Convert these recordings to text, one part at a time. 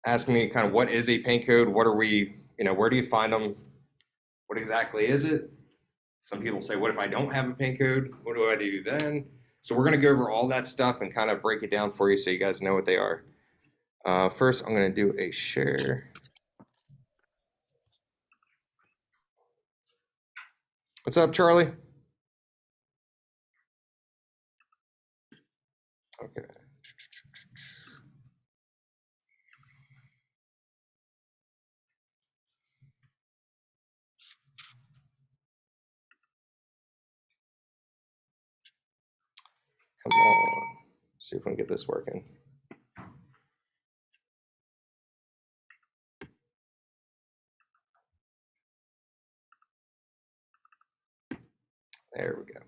asking me kind of what is a paint code? What are we, where do you find them? What exactly is it? Some people say, what if I don't have a paint code? What do I do then? So we're going to go over all that stuff and kind of break it down for you so you guys know what they are. First, I'm going to do a share. What's up, Charlie? Okay. Come on. See if we can get this working. There we go.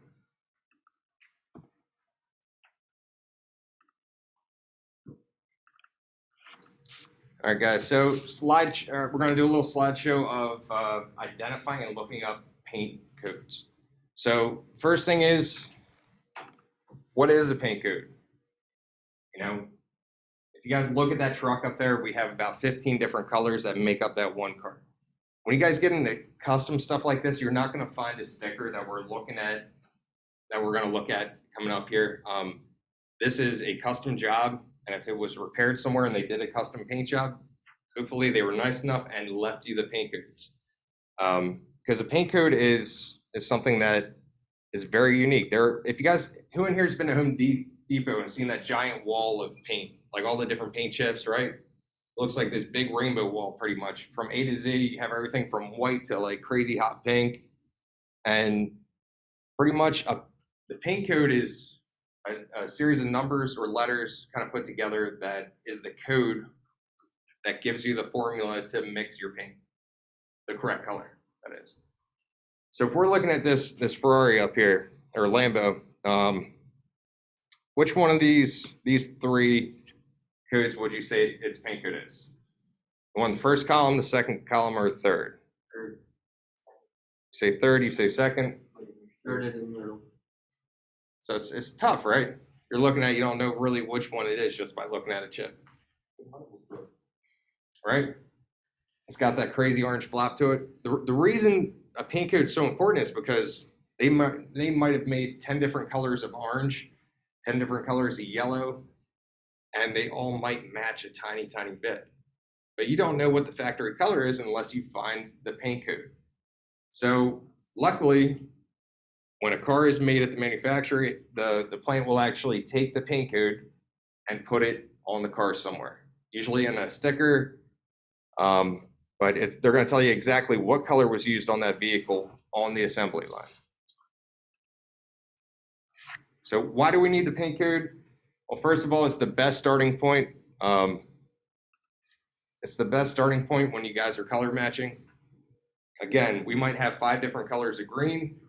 All right, guys. So we're going to do a little slideshow of identifying and looking up paint codes. So first thing is, what is a paint code? If you guys look at that truck up there, we have about 15 different colors that make up that one car. When you guys get into custom stuff like this, you're not going to find a sticker that we're looking at, that we're going to look at coming up here. This is a custom job, and if it was repaired somewhere and they did a custom paint job, hopefully they were nice enough and left you the paint codes. Because a paint code is something that is very unique. If you guys, who in here has been to Home Depot and seen that giant wall of paint, like all the different paint chips, right? Looks like this big rainbow wall pretty much. From A to Z, you have everything from white to like crazy hot pink. And pretty much the paint code is a series of numbers or letters kind of put together that is the code that gives you the formula to mix your paint, the correct color, that is. So if we're looking at this Ferrari up here, or Lambo, which one of these three codes would you say its paint code is? The one in the first column, the second column, or third? Third. You say third, you say second? Third in the middle. So it's tough, right? You're looking at, you don't know really which one it is just by looking at a chip. Right? It's got that crazy orange flap to it. The reason a paint code is so important is because they might have made 10 different colors of orange, 10 different colors of yellow, and they all might match a tiny, tiny bit. But you don't know what the factory color is unless you find the paint code. So luckily, when a car is made at the manufacturer, the plant will actually take the paint code and put it on the car somewhere, usually in a sticker, but they're going to tell you exactly what color was used on that vehicle on the assembly line. So why do we need the paint code? Well, first of all, it's the best starting point. It's the best starting point when you guys are color matching. Again, we might have 5 different colors of green,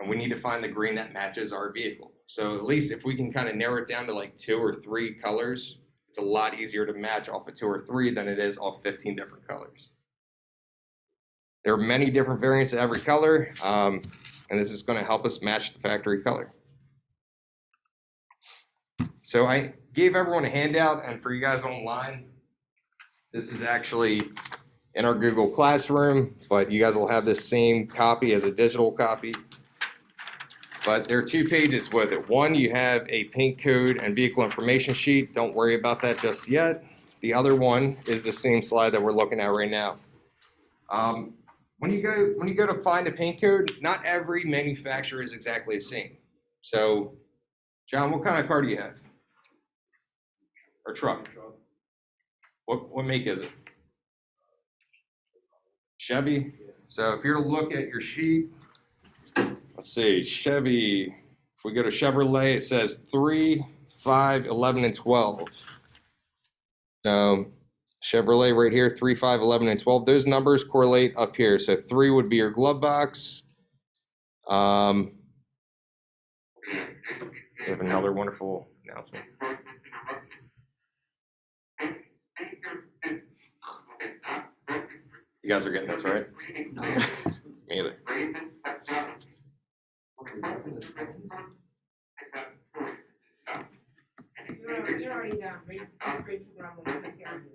and we need to find the green that matches our vehicle. So at least if we can kind of narrow it down to like 2 or 3 colors, it's a lot easier to match off of 2 or 3 than it is off 15 different colors. There are many different variants of every color, and this is going to help us match the factory color. So I gave everyone a handout, and for you guys online, this is actually in our Google Classroom, but you guys will have this same copy as a digital copy. But there are 2 pages with it. One, you have a paint code and vehicle information sheet. Don't worry about that just yet. The other one is the same slide that we're looking at right now. When you go to find a paint code, not every manufacturer is exactly the same. So, John, what kind of car do you have? Or truck? What make is it? Chevy? So if you're to look at your sheet, let's see, Chevy, if we go to Chevrolet, it says 3, 5, 11, and 12. So Chevrolet right here, 3, 5, 11, and 12. Those numbers correlate up here. So 3 would be your glove box. We have another wonderful announcement. You guys are getting this, right? No. Me either. You're already down. Read to Grandma. Take care of you.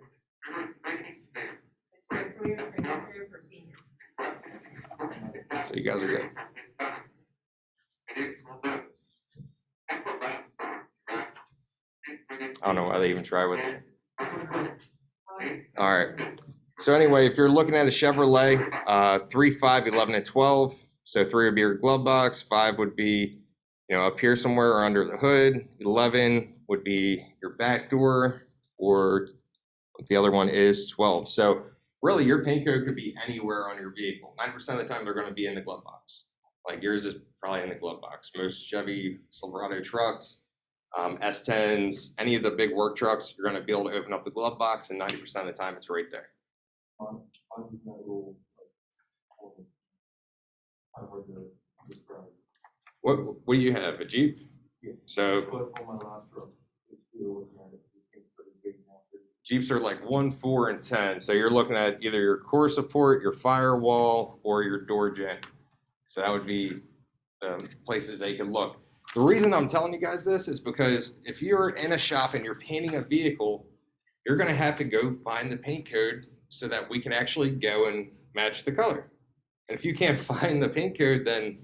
So you guys are good. I don't know why they even try with it. All right. So anyway, if you're looking at a Chevrolet, 3, 5, 11, and 12. So 3 would be your glove box, 5 would be, up here somewhere or under the hood. 11 would be your back door, or the other one is 12. So really, your paint code could be anywhere on your vehicle. 9% of the time, they're going to be in the glove box. Like yours is probably in the glove box. Most Chevy Silverado trucks, S10s, any of the big work trucks, you're going to be able to open up the glove box, and 90% of the time, it's right there. What do you have? A Jeep? Yeah. So Jeeps are like 1, 4, and 10. So you're looking at either your core support, your firewall, or your door jamb. So that would be places that you can look. The reason I'm telling you guys this is because if you're in a shop and you're painting a vehicle, you're going to have to go find the paint code so that we can actually go and match the color. And if you can't find the paint code, then,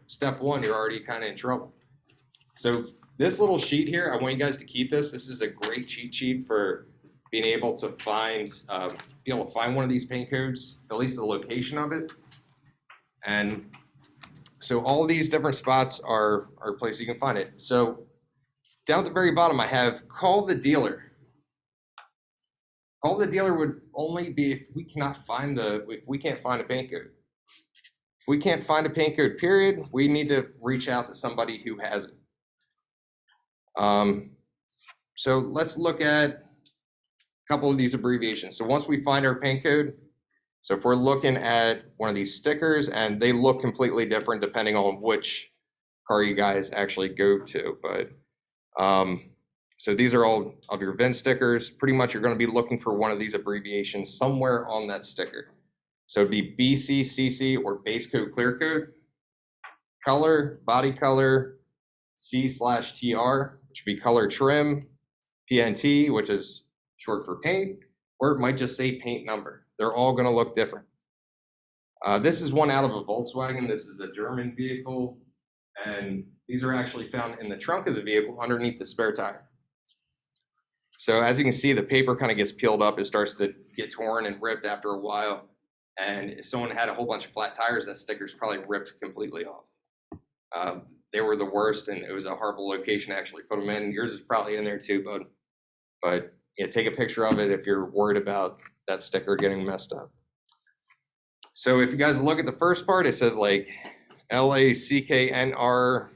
step one, you're already kind of in trouble. So this little sheet here, I want you guys to keep this. This is a great cheat sheet for being able to find one of these paint codes, at least the location of it. And so all these different spots are places you can find it. So down at the very bottom, I have call the dealer. Call the dealer would only be if we can't find a paint code. If we can't find a paint code, period, we need to reach out to somebody who has it. So let's look at a couple of these abbreviations. So once we find our paint code, so if we're looking at one of these stickers, and they look completely different depending on which car you guys actually go to, but so these are all of your VIN stickers. Pretty much you're going to be looking for one of these abbreviations somewhere on that sticker. So it'd be BC, CC, or base coat, clear coat. Color, body color, C/TR, which would be color trim. PNT, which is short for paint, or it might just say paint number. They're all going to look different. This is one out of a Volkswagen. This is a German vehicle, and these are actually found in the trunk of the vehicle underneath the spare tire. So as you can see, the paper kind of gets peeled up. It starts to get torn and ripped after a while. And if someone had a whole bunch of flat tires, that sticker's probably ripped completely off. They were the worst, and it was a horrible location to actually put them in. Yours is probably in there too, bud. But yeah, take a picture of it if you're worried about that sticker getting messed up. So if you guys look at the first part, it says like LACKNR.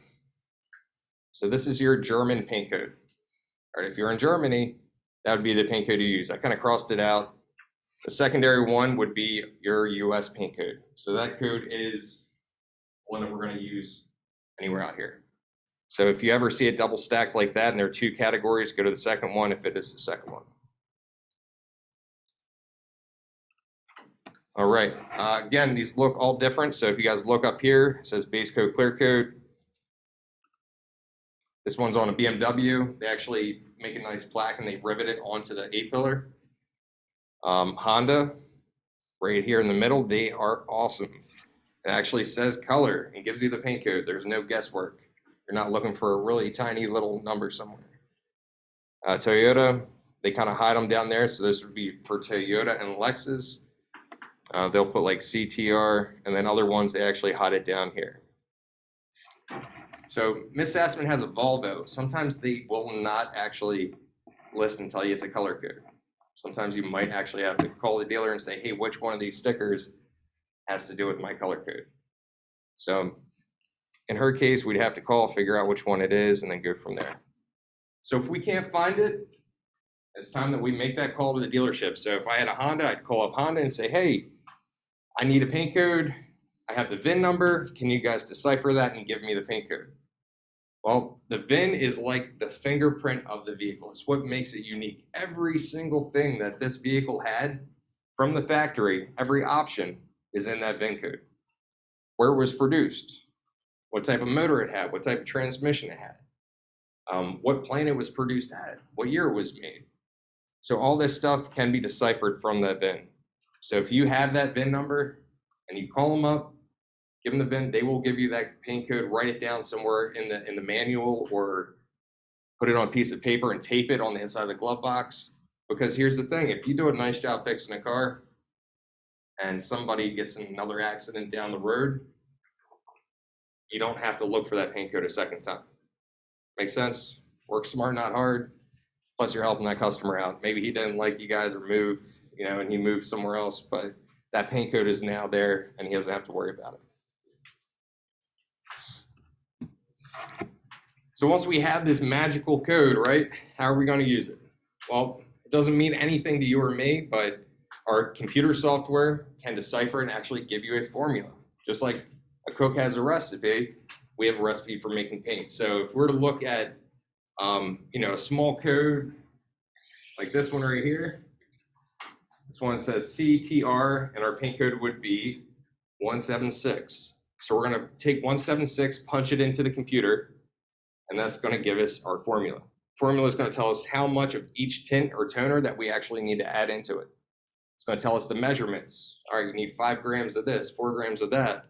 So this is your German paint code. All right, if you're in Germany, that would be the paint code you use. I kind of crossed it out. The secondary one would be your US paint code. So that code is one that we're going to use anywhere out here. So if you ever see it double stacked like that and there are 2 categories, go to the second one if it is the second one. All right, again, these look all different. So if you guys look up here, it says base coat, clear coat. This one's on a BMW. They actually make a nice plaque and they rivet it onto the A-pillar. Honda, right here in the middle, they are awesome. It actually says color and gives you the paint code. There's no guesswork. You're not looking for a really tiny little number somewhere. Toyota, they kind of hide them down there. So this would be for Toyota and Lexus. They'll put like CTR, and then other ones, they actually hide it down here. So Miss Sassman has a Volvo. Sometimes they will not actually list and tell you it's a color code. Sometimes you might actually have to call the dealer and say, hey, which one of these stickers has to do with my color code? So in her case, we'd have to call, figure out which one it is, and then go from there. So if we can't find it, it's time that we make that call to the dealership. So if I had a Honda, I'd call up Honda and say, hey, I need a paint code. I have the VIN number. Can you guys decipher that and give me the paint code? Well, the VIN is like the fingerprint of the vehicle. It's what makes it unique. Every single thing that this vehicle had from the factory, every option is in that VIN code. Where it was produced, what type of motor it had, what type of transmission it had, what plant it was produced at, what year it was made. So all this stuff can be deciphered from that VIN. So if you have that VIN number and you call them up, Give them the VIN. They will give you that paint code. Write it down somewhere in the manual, or put it on a piece of paper and tape it on the inside of the glove box. Because here's the thing: if you do a nice job fixing a car, and somebody gets in another accident down the road, you don't have to look for that paint code a second time. Make sense? Work smart, not hard. Plus, you're helping that customer out. Maybe he didn't like you guys or moved, and he moved somewhere else, but that paint code is now there, and he doesn't have to worry about it. So once we have this magical code, right, how are we going to use it? Well, it doesn't mean anything to you or me, but our computer software can decipher and actually give you a formula. Just like a cook has a recipe, we have a recipe for making paint. So if we're to look at, a small code like this one right here, this one says CTR, and our paint code would be 176. So we're going to take 176, punch it into the computer, and that's going to give us our formula. Formula is going to tell us how much of each tint or toner that we actually need to add into it. It's going to tell us the measurements. All right, you need 5 grams of this, 4 grams of that,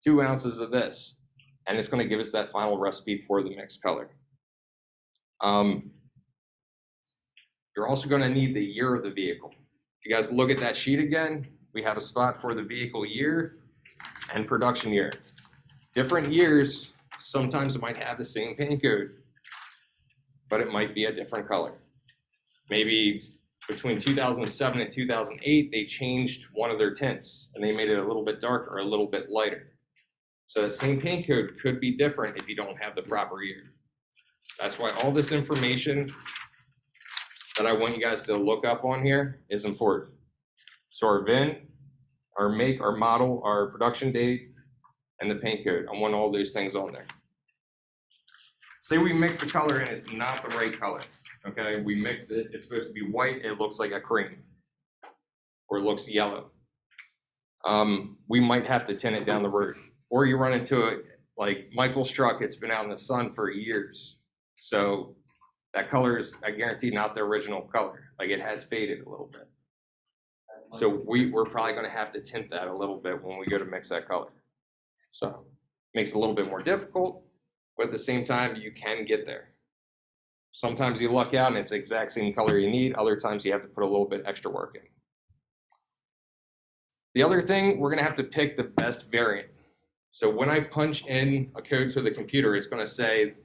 2 ounces of this, and it's going to give us that final recipe for the mixed color. You're also going to need the year of the vehicle. If you guys look at that sheet again, we have a spot for the vehicle year and production year. Different years, sometimes it might have the same paint code, but it might be a different color. Maybe between 2007 and 2008, they changed one of their tints and they made it a little bit darker or a little bit lighter. So that same paint code could be different if you don't have the proper year. That's why all this information that I want you guys to look up on here is important. So our VIN, our make, our model, our production date, and the paint code. I want all those things on there. Say we mix the color and it's not the right color. Okay, we mix it, it's supposed to be white, it looks like a cream, or it looks yellow. We might have to tint it down the road. Or you run into it, like Michael's truck, it's been out in the sun for years. So that color is, I guarantee, not the original color. Like, it has faded a little bit. So we're probably gonna have to tint that a little bit when we go to mix that color. So it makes it a little bit more difficult, but at the same time, you can get there. Sometimes you luck out and it's the exact same color you need. Other times you have to put a little bit extra work in. The other thing, we're gonna have to pick the best variant. So when I punch in a code to the computer, it's gonna say,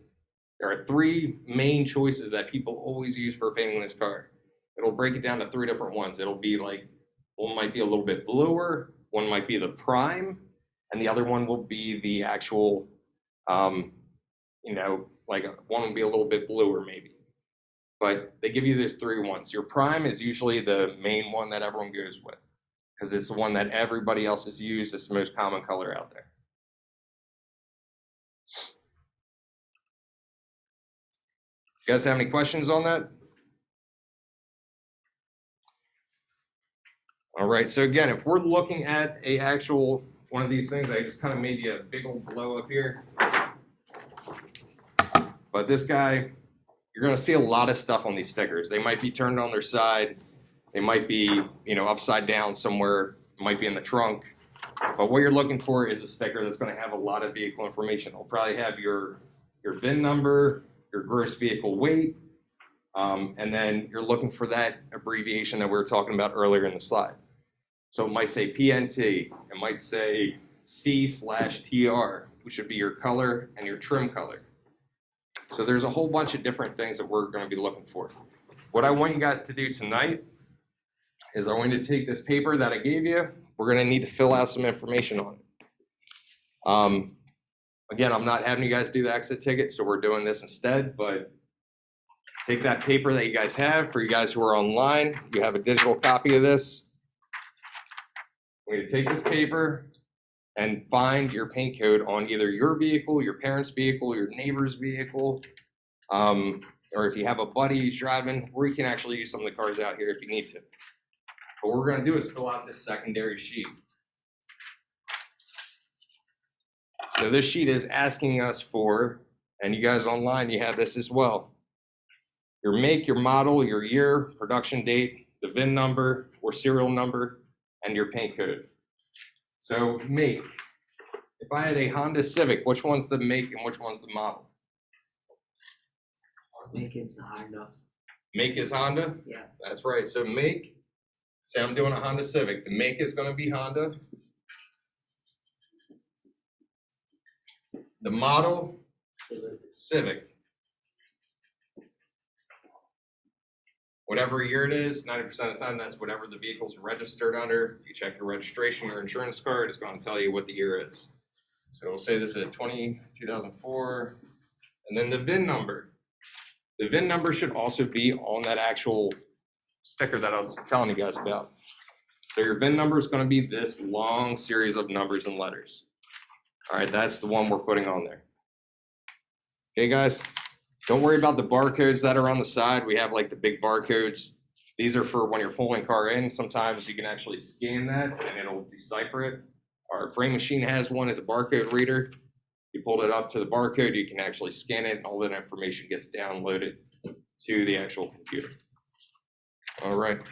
there are 3 main choices that people always use for painting this car. It'll break it down to 3 different ones. It'll be like, one might be a little bit bluer, one might be the prime, and the other one will be the actual, like one will be a little bit bluer maybe. But they give you those 3 ones. Your prime is usually the main one that everyone goes with, because it's the one that everybody else has used. It's the most common color out there. You guys have any questions on that? All right, so again, if we're looking at a actual one of these things, I just kind of made you a big old blow up here. But this guy, you're gonna see a lot of stuff on these stickers. They might be turned on their side. They might be, upside down somewhere. It might be in the trunk. But what you're looking for is a sticker that's gonna have a lot of vehicle information. It'll probably have your VIN number, your gross vehicle weight, and then you're looking for that abbreviation that we were talking about earlier in the slide. So it might say PNT, it might say C/TR, which should be your color and your trim color. So there's a whole bunch of different things that we're going to be looking for. What I want you guys to do tonight is I want you to take this paper that I gave you. We're going to need to fill out some information on it. Again, I'm not having you guys do the exit ticket, so we're doing this instead, but take that paper that you guys have. For you guys who are online, you have a digital copy of this. We're going to take this paper and find your paint code on either your vehicle, your parents' vehicle, your neighbor's vehicle, or if you have a buddy who's driving, or you can actually use some of the cars out here if you need to. But what we're going to do is fill out this secondary sheet. So this sheet is asking us for, and you guys online, you have this as well, your make, your model, your year, production date, the VIN number or serial number, and your paint code. So make, If I had a Honda Civic, which one's the make and which one's the model? Make it Honda. Make is Honda? Yeah. That's right. So make, say I'm doing a Honda Civic. The make is going to be Honda. The model, Civic. Whatever year it is, 90% of the time, that's whatever the vehicle's registered under. If you check your registration, your insurance card, it's going to tell you what the year is. So we'll say this is a 2004, and then the VIN number. The VIN number should also be on that actual sticker that I was telling you guys about. So your VIN number is going to be this long series of numbers and letters. All right, that's the one we're putting on there. Okay, guys, don't worry about the barcodes that are on the side. We have like the big barcodes. These are for when you're pulling car in. Sometimes you can actually scan that and it'll decipher it. Our Frame Machine has one as a barcode reader. You pull it up to the barcode, you can actually scan it, and all that information gets downloaded to the actual computer. All right.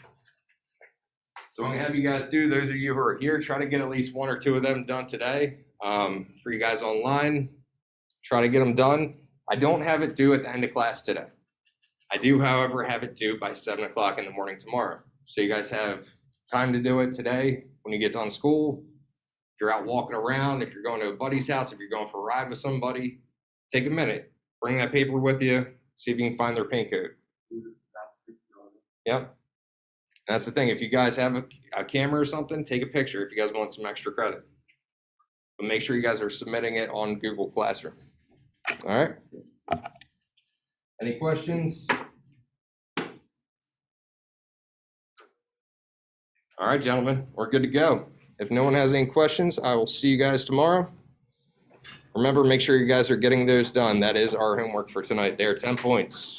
So I'm gonna have you guys do, those of you who are here, try to get at least one or two of them done today. For you guys online, try to get them done. I don't have it due at the end of class today. I do, however, have it due by 7 o'clock in the morning tomorrow. So you guys have time to do it today when you get done school. If you're out walking around, if you're going to a buddy's house, if you're going for a ride with somebody, take a minute, bring that paper with you, see if you can find their paint code. Yep. That's the thing. If you guys have a camera or something, take a picture if you guys want some extra credit. But make sure you guys are submitting it on Google Classroom. All right. Any questions? All right, gentlemen, we're good to go. If no one has any questions, I will see you guys tomorrow. Remember, make sure you guys are getting those done. That is our homework for tonight. They are 10 points.